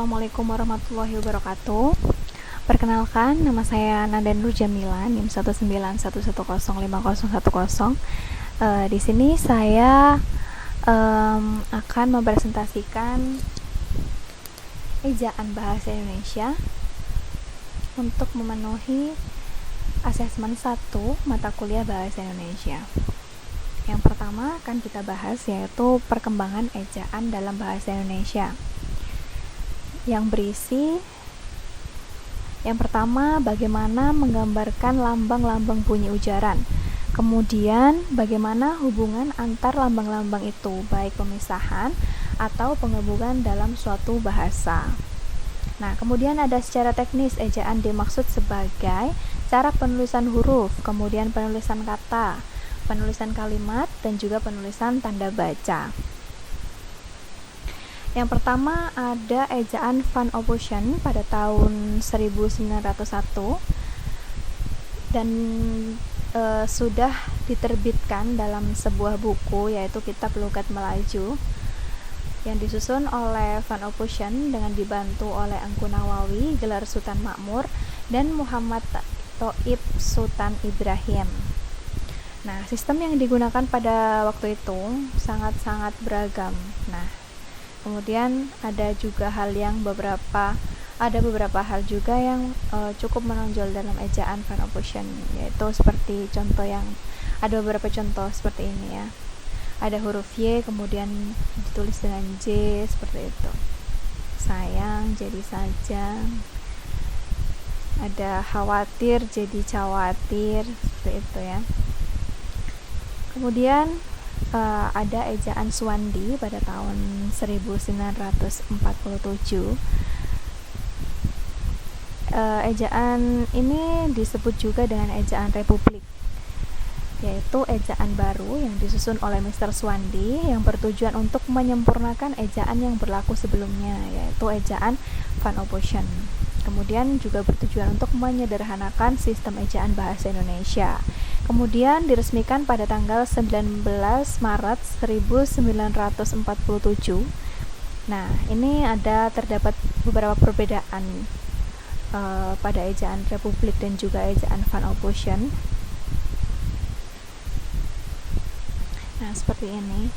Assalamualaikum warahmatullahi wabarakatuh. Perkenalkan, nama saya Nanda Nur Jamila, NIM 191105010. Di sini saya akan mempresentasikan ejaan bahasa Indonesia untuk memenuhi asesmen 1 mata kuliah bahasa Indonesia. Yang pertama akan kita bahas yaitu perkembangan ejaan dalam bahasa Indonesia, yang berisi yang pertama bagaimana menggambarkan lambang-lambang bunyi ujaran, kemudian bagaimana hubungan antar lambang-lambang itu, baik pemisahan atau penggabungan dalam suatu bahasa. Nah, kemudian ada secara teknis ejaan dimaksud sebagai cara penulisan huruf, kemudian penulisan kata, penulisan kalimat, dan juga penulisan tanda baca. Yang pertama ada ejaan Van Ophuijsen pada tahun 1901 dan sudah diterbitkan dalam sebuah buku yaitu Kitab Logat Melaju yang disusun oleh Van Ophuijsen dengan dibantu oleh Engku Nawawi, gelar Sultan Makmur, dan Muhammad Thoib Sultan Ibrahim. Nah, sistem yang digunakan pada waktu itu sangat-sangat beragam. Nah, kemudian ada beberapa hal juga yang cukup menonjol dalam ejaan Van Ophuijsen, yaitu seperti ada beberapa contoh seperti ini ya. Ada huruf Y kemudian ditulis dengan J seperti itu. Sayang jadi sajang. Ada khawatir jadi cawatir seperti itu ya. Kemudian ada ejaan Suwandi pada tahun 1947. Ejaan ini disebut juga dengan ejaan Republik, yaitu ejaan baru yang disusun oleh Mr. Suwandi yang bertujuan untuk menyempurnakan ejaan yang berlaku sebelumnya, yaitu ejaan Van Ophuijsen. Kemudian juga bertujuan untuk menyederhanakan sistem ejaan bahasa Indonesia. Kemudian diresmikan pada tanggal 19 Maret 1947. Nah, ini terdapat beberapa perbedaan pada ejaan Republik dan juga ejaan Van Ophuijsen. Nah, seperti ini.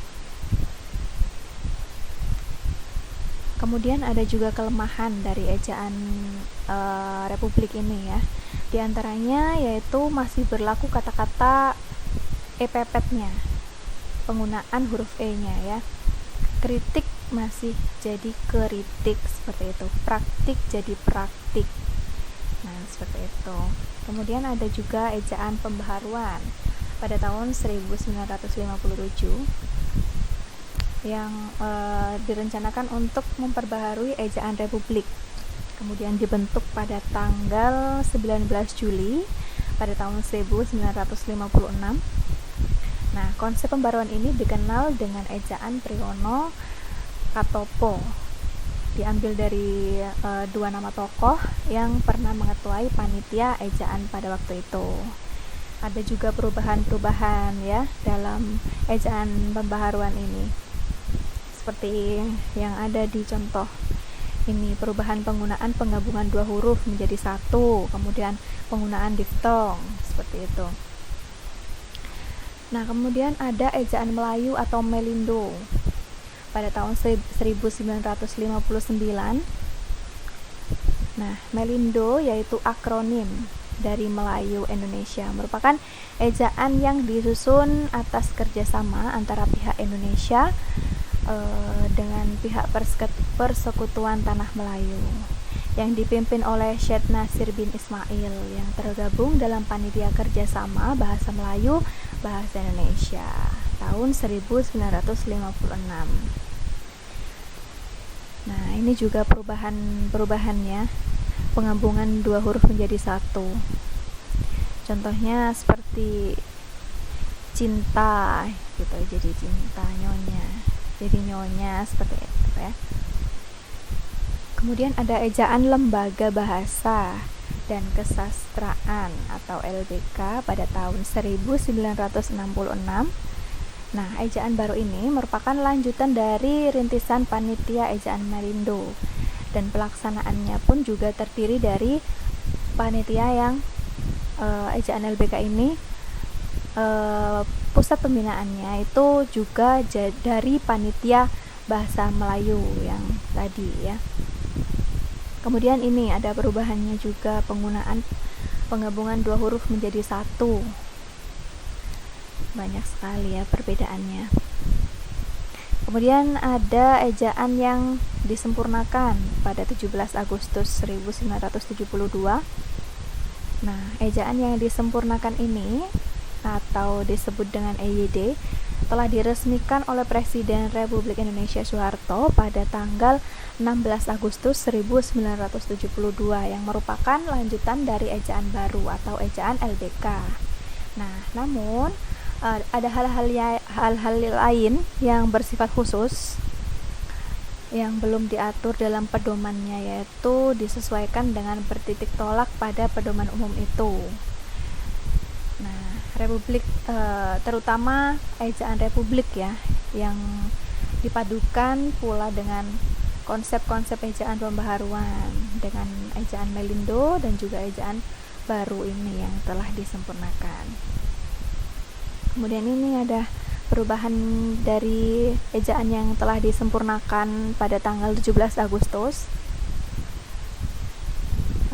Kemudian ada juga kelemahan dari ejaan Republik ini ya. Di antaranya yaitu masih berlaku kata-kata epepetnya, penggunaan huruf E-nya ya. Kritik masih jadi keritik seperti itu. Praktik jadi praktik. Nah, seperti itu. Kemudian ada juga ejaan pembaharuan pada tahun 1957 yang direncanakan untuk memperbaharui ejaan Republik. Kemudian dibentuk pada tanggal 19 Juli pada tahun 1956. Nah, konsep pembaruan ini dikenal dengan ejaan Priyono Katopo. Diambil dari dua nama tokoh yang pernah mengetuai panitia ejaan pada waktu itu. Ada juga perubahan-perubahan ya dalam ejaan pembaharuan ini. Seperti yang ada di contoh ini, perubahan penggunaan penggabungan dua huruf menjadi satu, kemudian penggunaan diftong seperti itu. Nah, kemudian ada ejaan Melayu atau Melindo pada tahun 1959. Nah, Melindo yaitu akronim dari Melayu Indonesia, merupakan ejaan yang disusun atas kerjasama antara pihak Indonesia dengan pihak Persekutuan Tanah Melayu yang dipimpin oleh Syed Nasir bin Ismail yang tergabung dalam panitia kerjasama bahasa Melayu bahasa Indonesia tahun 1956. Nah, ini juga perubahannya, penggabungan dua huruf menjadi satu. Contohnya seperti cinta gitu, jadi cinta, jadi nyonya seperti itu ya. Kemudian ada ejaan Lembaga Bahasa dan Kesastraan atau LBK pada tahun 1966. Nah, ejaan baru ini merupakan lanjutan dari rintisan panitia ejaan Melindo dan pelaksanaannya pun juga terdiri dari panitia yang ejaan LBK ini pusat pembinaannya itu juga dari panitia bahasa Melayu yang tadi ya. Kemudian ini ada perubahannya juga, penggunaan penggabungan 2 huruf menjadi 1. Banyak sekali ya perbedaannya. Kemudian ada ejaan yang disempurnakan pada 17 Agustus 1972. Nah, ejaan yang disempurnakan ini atau disebut dengan EYD telah diresmikan oleh Presiden Republik Indonesia Soeharto pada tanggal 16 Agustus 1972 yang merupakan lanjutan dari ejaan baru atau ejaan LBK. Nah, namun ada hal-hal lain yang bersifat khusus yang belum diatur dalam pedomannya, yaitu disesuaikan dengan bertitik tolak pada pedoman umum itu. Nah, Republik terutama ejaan Republik ya, yang dipadukan pula dengan konsep-konsep ejaan pembaharuan dengan ejaan Melindo dan juga ejaan baru ini yang telah disempurnakan. Kemudian ini ada perubahan dari ejaan yang telah disempurnakan pada tanggal 17 Agustus.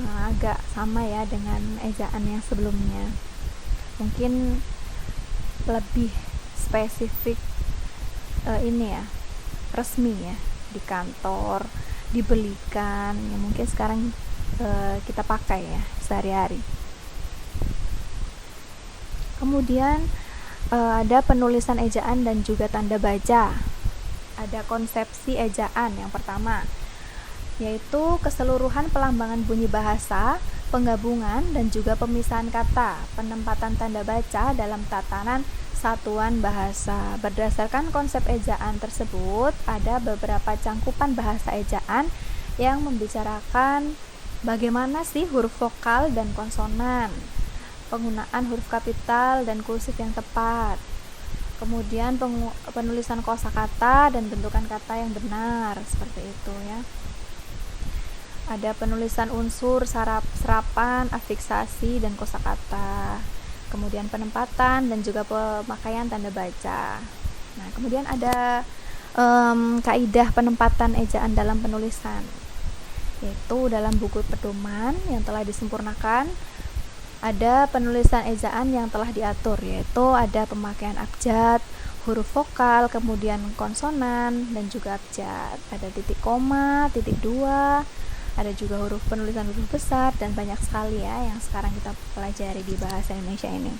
Agak sama ya dengan ejaan yang sebelumnya. Mungkin lebih spesifik ini ya, resmi ya, di kantor, dibelikan, ya mungkin sekarang kita pakai ya sehari-hari. Kemudian ada penulisan ejaan dan juga tanda baca. Ada konsepsi ejaan yang pertama, yaitu keseluruhan pelambangan bunyi bahasa, penggabungan dan juga pemisahan kata, penempatan tanda baca dalam tatanan satuan bahasa. Berdasarkan konsep ejaan tersebut, ada beberapa cangkupan bahasa ejaan yang membicarakan bagaimana sih huruf vokal dan konsonan, penggunaan huruf kapital dan kursiv yang tepat, kemudian penulisan kosakata dan bentukan kata yang benar, seperti itu ya. Ada penulisan unsur, serapan, afiksasi dan kosakata, kemudian penempatan dan juga pemakaian tanda baca. Nah, kemudian ada kaidah penempatan ejaan dalam penulisan, yaitu dalam buku pedoman yang telah disempurnakan ada penulisan ejaan yang telah diatur, yaitu ada pemakaian abjad, huruf vokal, kemudian konsonan dan juga abjad. Ada titik koma, titik dua, ada juga penulisan huruf besar dan banyak sekali ya yang sekarang kita pelajari di bahasa Indonesia ini.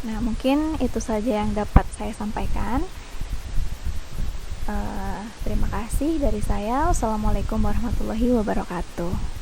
Nah, mungkin itu saja yang dapat saya sampaikan. Terima kasih dari saya. Wassalamualaikum warahmatullahi wabarakatuh.